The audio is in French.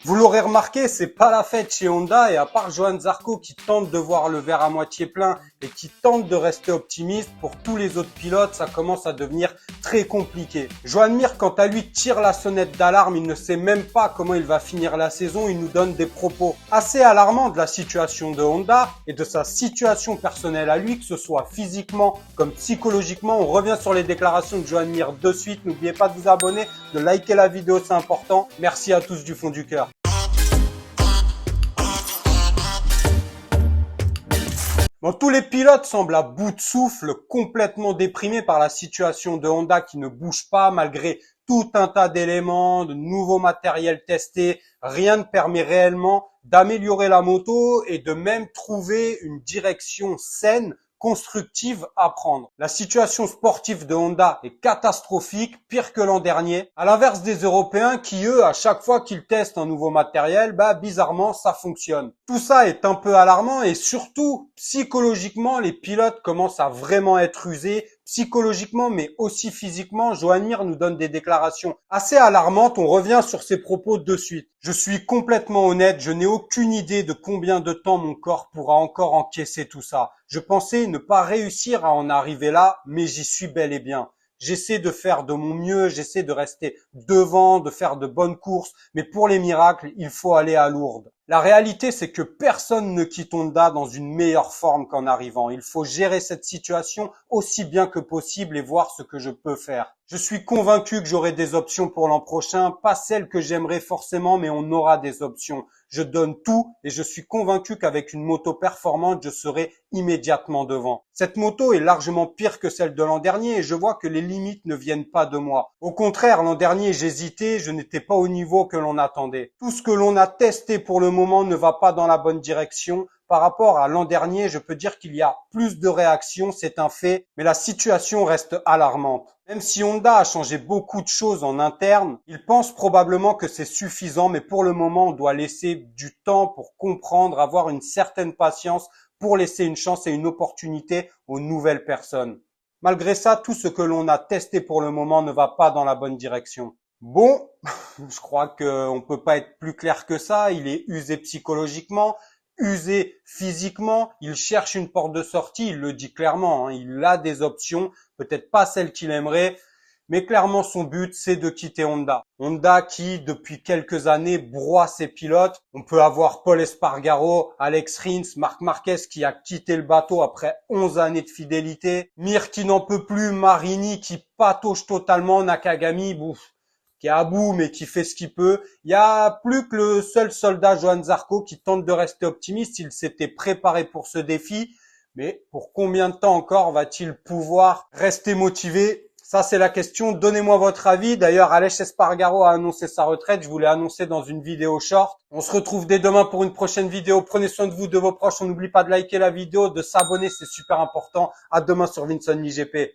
Vous l'aurez remarqué, c'est pas la fête chez Honda et à part Johann Zarco qui tente de voir le verre à moitié plein et qui tente de rester optimiste, pour tous les autres pilotes, ça commence à devenir très compliqué. Joan Mir, quant à lui, tire la sonnette d'alarme, il ne sait même pas comment il va finir la saison, il nous donne des propos assez alarmants de la situation de Honda et de sa situation personnelle à lui, que ce soit physiquement comme psychologiquement. On revient sur les déclarations de Joan Mir de suite. N'oubliez pas de vous abonner, de liker la vidéo, c'est important. Merci à tous du fond du cœur. Bon, tous les pilotes semblent à bout de souffle, complètement déprimés par la situation de Honda qui ne bouge pas malgré tout un tas d'éléments, de nouveaux matériels testés. Rien ne permet réellement d'améliorer la moto et de même trouver une direction saine, constructive à prendre. La situation sportive de Honda est catastrophique, pire que l'an dernier. À l'inverse des Européens qui, eux, à chaque fois qu'ils testent un nouveau matériel, bizarrement, ça fonctionne. Tout ça est un peu alarmant et surtout, psychologiquement, les pilotes commencent à vraiment être usés. Psychologiquement, mais aussi physiquement, Joan Mir nous donne des déclarations assez alarmantes. On revient sur ses propos de suite. Je suis complètement honnête, je n'ai aucune idée de combien de temps mon corps pourra encore encaisser tout ça. Je pensais ne pas réussir à en arriver là, mais j'y suis bel et bien. J'essaie de faire de mon mieux, j'essaie de rester devant, de faire de bonnes courses, mais pour les miracles, il faut aller à Lourdes. La réalité, c'est que personne ne quitte Honda dans une meilleure forme qu'en arrivant. Il faut gérer cette situation aussi bien que possible et voir ce que je peux faire. Je suis convaincu que j'aurai des options pour l'an prochain, pas celles que j'aimerais forcément, mais on aura des options. Je donne tout et je suis convaincu qu'avec une moto performante, je serai immédiatement devant. Cette moto est largement pire que celle de l'an dernier et je vois que les limites ne viennent pas de moi. Au contraire, l'an dernier, j'hésitais, je n'étais pas au niveau que l'on attendait. Tout ce que l'on a testé pour le moment ne va pas dans la bonne direction. Par rapport à l'an dernier, je peux dire qu'il y a plus de réactions, c'est un fait, mais la situation reste alarmante. Même si Honda a changé beaucoup de choses en interne, ils pensent probablement que c'est suffisant, mais pour le moment, on doit laisser du temps pour comprendre, avoir une certaine patience pour laisser une chance et une opportunité aux nouvelles personnes. Malgré ça, tout ce que l'on a testé pour le moment ne va pas dans la bonne direction. Bon, je crois qu'on peut pas être plus clair que ça, il est usé psychologiquement, usé physiquement, il cherche une porte de sortie, il le dit clairement, il a des options, peut-être pas celles qu'il aimerait, mais clairement son but c'est de quitter Honda. Honda qui depuis quelques années broie ses pilotes. On peut avoir Pol Espargaro, Alex Rins, Marc Marquez qui a quitté le bateau après 11 années de fidélité, Mir qui n'en peut plus, Marini qui patauge totalement, Nakagami, qui est à bout mais qui fait ce qu'il peut. Il y a plus que le seul soldat Johann Zarco qui tente de rester optimiste. Il s'était préparé pour ce défi, mais pour combien de temps encore va-t-il pouvoir rester motivé? Ça, c'est la question. Donnez-moi votre avis. D'ailleurs, Alex Espargaro a annoncé sa retraite. Je vous l'ai annoncé dans une vidéo short. On se retrouve dès demain pour une prochaine vidéo. Prenez soin de vous, de vos proches. On n'oublie pas de liker la vidéo, de s'abonner. C'est super important. À demain sur Vincent MiGP.